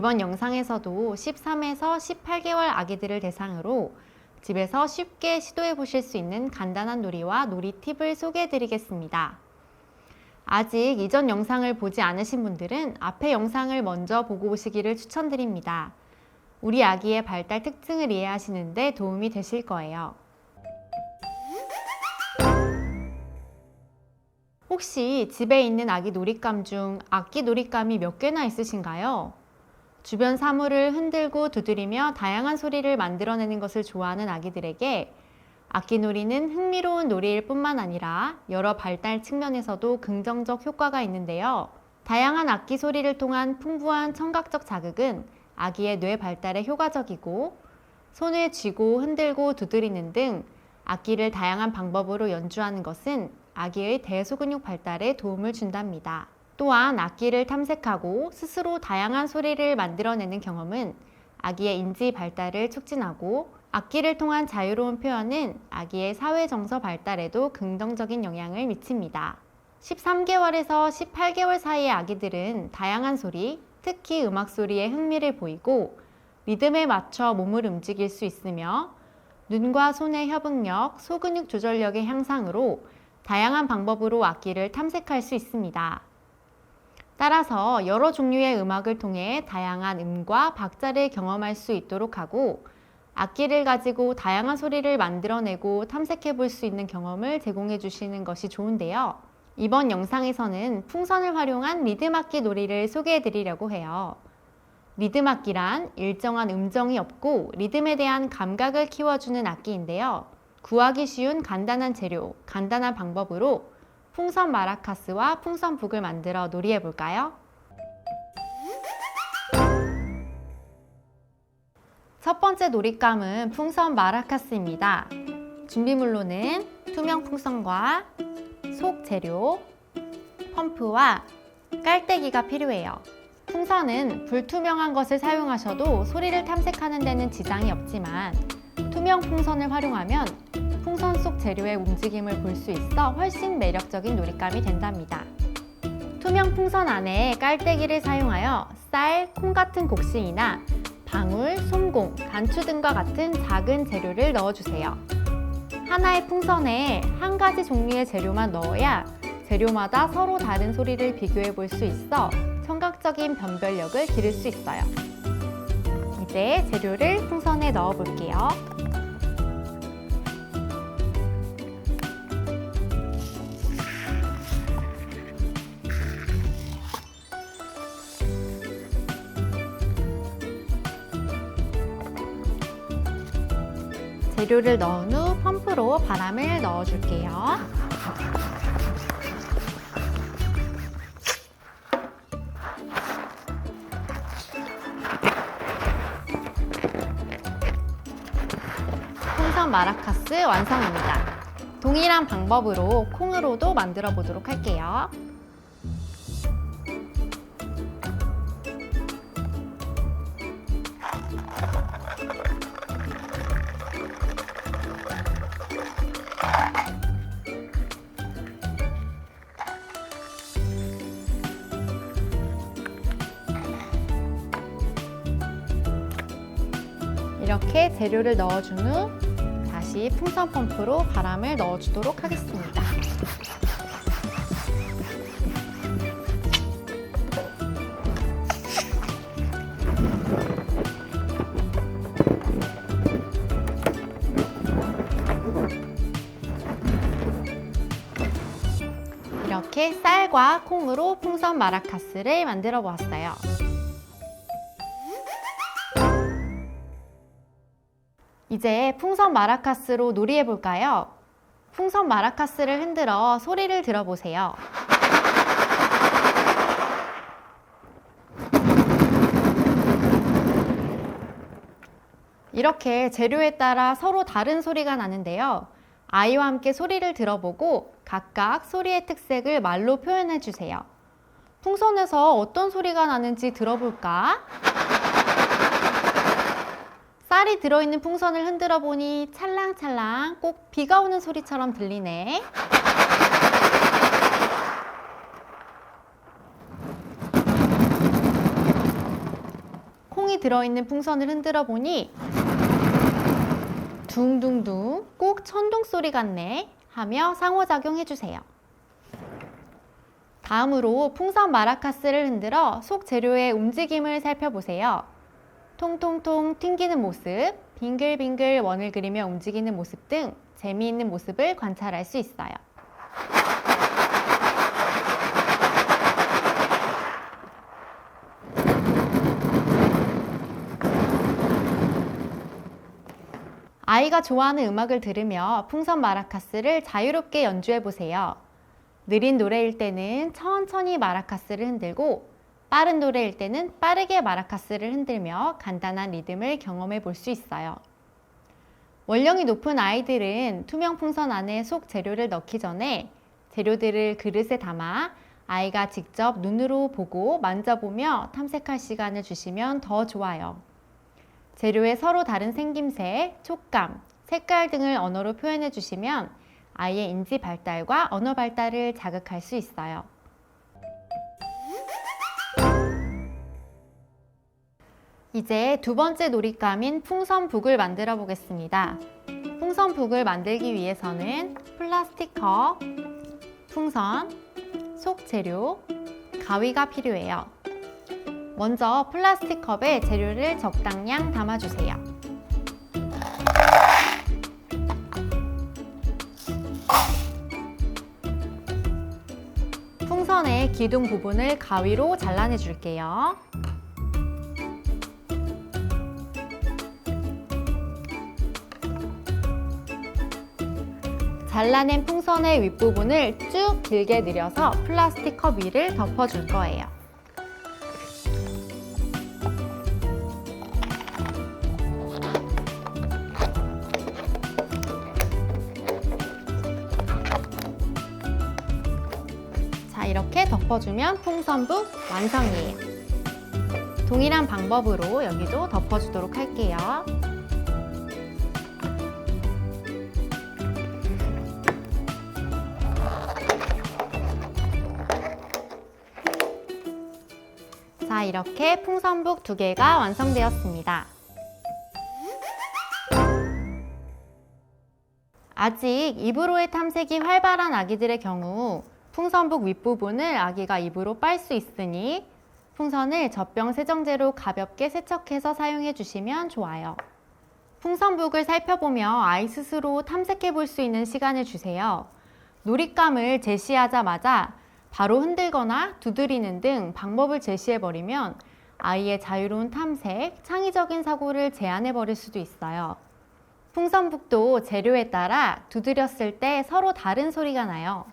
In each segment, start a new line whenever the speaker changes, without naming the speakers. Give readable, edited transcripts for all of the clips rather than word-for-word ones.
이번 영상에서도 13에서 18개월 아기들을 대상으로 집에서 쉽게 시도해 보실 수 있는 간단한 놀이와 놀이 팁을 소개해 드리겠습니다. 아직 이전 영상을 보지 않으신 분들은 앞에 영상을 먼저 보고 오시기를 추천드립니다. 우리 아기의 발달 특징을 이해하시는 데 도움이 되실 거예요. 혹시 집에 있는 아기 놀잇감 중 악기 놀잇감이 몇 개나 있으신가요? 주변 사물을 흔들고 두드리며 다양한 소리를 만들어내는 것을 좋아하는 아기들에게 악기놀이는 흥미로운 놀이일 뿐만 아니라 여러 발달 측면에서도 긍정적 효과가 있는데요. 다양한 악기 소리를 통한 풍부한 청각적 자극은 아기의 뇌 발달에 효과적이고, 손을 쥐고 흔들고 두드리는 등 악기를 다양한 방법으로 연주하는 것은 아기의 대소근육 발달에 도움을 준답니다. 또한 악기를 탐색하고 스스로 다양한 소리를 만들어내는 경험은 아기의 인지 발달을 촉진하고, 악기를 통한 자유로운 표현은 아기의 사회정서 발달에도 긍정적인 영향을 미칩니다. 13개월에서 18개월 사이의 아기들은 다양한 소리, 특히 음악 소리에 흥미를 보이고 리듬에 맞춰 몸을 움직일 수 있으며, 눈과 손의 협응력, 소근육 조절력의 향상으로 다양한 방법으로 악기를 탐색할 수 있습니다. 따라서 여러 종류의 음악을 통해 다양한 음과 박자를 경험할 수 있도록 하고, 악기를 가지고 다양한 소리를 만들어내고 탐색해 볼 수 있는 경험을 제공해 주시는 것이 좋은데요. 이번 영상에서는 풍선을 활용한 리듬악기 놀이를 소개해 드리려고 해요. 리듬악기란 일정한 음정이 없고 리듬에 대한 감각을 키워주는 악기인데요. 구하기 쉬운 간단한 재료, 간단한 방법으로 풍선 마라카스와 풍선북을 만들어 놀이해 볼까요? 첫 번째 놀잇감은 풍선 마라카스입니다. 준비물로는 투명 풍선과 속 재료, 펌프와 깔때기가 필요해요. 풍선은 불투명한 것을 사용하셔도 소리를 탐색하는 데는 지장이 없지만, 투명 풍선을 활용하면 풍선 속 재료의 움직임을 볼 수 있어 훨씬 매력적인 놀잇감이 된답니다. 투명 풍선 안에 깔때기를 사용하여 쌀, 콩 같은 곡식이나 방울, 솜공, 단추 등과 같은 작은 재료를 넣어주세요. 하나의 풍선에 한 가지 종류의 재료만 넣어야 재료마다 서로 다른 소리를 비교해 볼 수 있어 청각적인 변별력을 기를 수 있어요. 이제 재료를 풍선에 넣어 볼게요. 재료를 넣은 후 펌프로 바람을 넣어줄게요. 풍선 마라카스 완성입니다. 동일한 방법으로 콩으로도 만들어 보도록 할게요. 이렇게 재료를 넣어준 후 다시 풍선 펌프로 바람을 넣어주도록 하겠습니다. 이렇게 쌀과 콩으로 풍선 마라카스를 만들어 보았어요. 이제 풍선 마라카스로 놀이해 볼까요? 풍선 마라카스를 흔들어 소리를 들어보세요. 이렇게 재료에 따라 서로 다른 소리가 나는데요. 아이와 함께 소리를 들어보고 각각 소리의 특색을 말로 표현해 주세요. 풍선에서 어떤 소리가 나는지 들어볼까? 쌀이 들어있는 풍선을 흔들어 보니 찰랑찰랑 꼭 비가 오는 소리처럼 들리네. 들어있는 풍선을 흔들어 보니 둥둥둥 꼭 천둥 소리 같네 하며 상호작용 해주세요. 다음으로 풍선 마라카스를 흔들어 속 재료의 움직임을 살펴보세요. 통통통 튕기는 모습, 빙글빙글 원을 그리며 움직이는 모습 등 재미있는 모습을 관찰할 수 있어요. 아이가 좋아하는 음악을 들으며 풍선 마라카스를 자유롭게 연주해 보세요. 느린 노래일 때는 천천히 마라카스를 흔들고 빠른 노래일 때는 빠르게 마라카스를 흔들며 간단한 리듬을 경험해 볼 수 있어요. 원령이 높은 아이들은 투명 풍선 안에 속 재료를 넣기 전에 재료들을 그릇에 담아 아이가 직접 눈으로 보고 만져보며 탐색할 시간을 주시면 더 좋아요. 재료의 서로 다른 생김새, 촉감, 색깔 등을 언어로 표현해 주시면 아이의 인지 발달과 언어 발달을 자극할 수 있어요. 이제 두 번째 놀잇감인 풍선북을 만들어 보겠습니다. 풍선북을 만들기 위해서는 플라스틱 컵, 풍선, 속 재료, 가위가 필요해요. 먼저 플라스틱 컵에 재료를 적당량 담아주세요. 풍선의 기둥 부분을 가위로 잘라내 줄게요. 잘라낸 풍선의 윗부분을 쭉 길게 늘여서 플라스틱 컵 위를 덮어줄 거예요. 이렇게 덮어주면 풍선북 완성이에요. 동일한 방법으로 여기도 덮어주도록 할게요. 자, 이렇게 풍선북 2개가 완성되었습니다. 아직 입으로의 탐색이 활발한 아기들의 경우 풍선북 윗부분을 아기가 입으로 빨 수 있으니 풍선을 젖병 세정제로 가볍게 세척해서 사용해 주시면 좋아요. 풍선북을 살펴보며 아이 스스로 탐색해 볼 수 있는 시간을 주세요. 놀잇감을 제시하자마자 바로 흔들거나 두드리는 등 방법을 제시해 버리면 아이의 자유로운 탐색, 창의적인 사고를 제한해 버릴 수도 있어요. 풍선북도 재료에 따라 두드렸을 때 서로 다른 소리가 나요.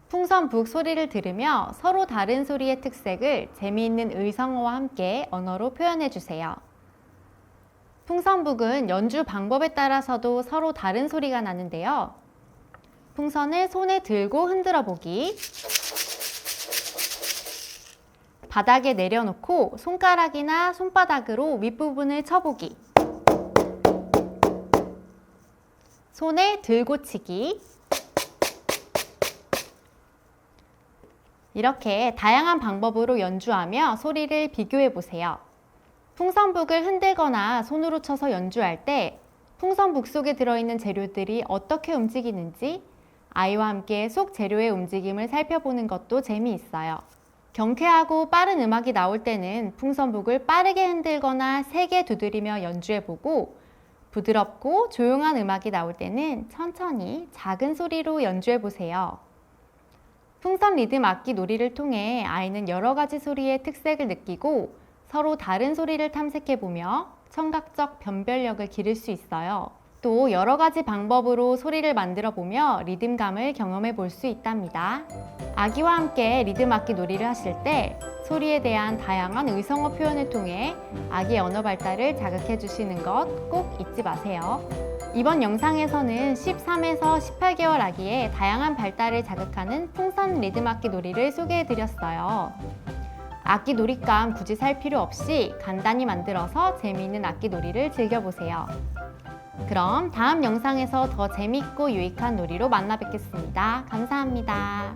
풍선북 소리를 들으며 서로 다른 소리의 특색을 재미있는 의성어와 함께 언어로 표현해 주세요. 풍선북은 연주 방법에 따라서도 서로 다른 소리가 나는데요. 풍선을 손에 들고 흔들어 보기, 바닥에 내려놓고 손가락이나 손바닥으로 윗부분을 쳐보기, 손에 들고 치기, 이렇게 다양한 방법으로 연주하며 소리를 비교해 보세요. 풍선북을 흔들거나 손으로 쳐서 연주할 때 풍선북 속에 들어있는 재료들이 어떻게 움직이는지 아이와 함께 속 재료의 움직임을 살펴보는 것도 재미있어요. 경쾌하고 빠른 음악이 나올 때는 풍선북을 빠르게 흔들거나 세게 두드리며 연주해보고 부드럽고 조용한 음악이 나올 때는 천천히 작은 소리로 연주해보세요. 풍선 리듬 악기 놀이를 통해 아이는 여러 가지 소리의 특색을 느끼고 서로 다른 소리를 탐색해보며 청각적 변별력을 기를 수 있어요. 또 여러 가지 방법으로 소리를 만들어 보며 리듬감을 경험해 볼 수 있답니다. 아기와 함께 리듬 악기 놀이를 하실 때 소리에 대한 다양한 의성어 표현을 통해 아기의 언어 발달을 자극해 주시는 것 꼭 잊지 마세요. 이번 영상에서는 13에서 18개월 아기의 다양한 발달을 자극하는 풍선 리듬 악기 놀이를 소개해 드렸어요. 악기 놀잇감 굳이 살 필요 없이 간단히 만들어서 재미있는 악기 놀이를 즐겨보세요. 그럼 다음 영상에서 더 재밌고 유익한 놀이로 만나 뵙겠습니다. 감사합니다.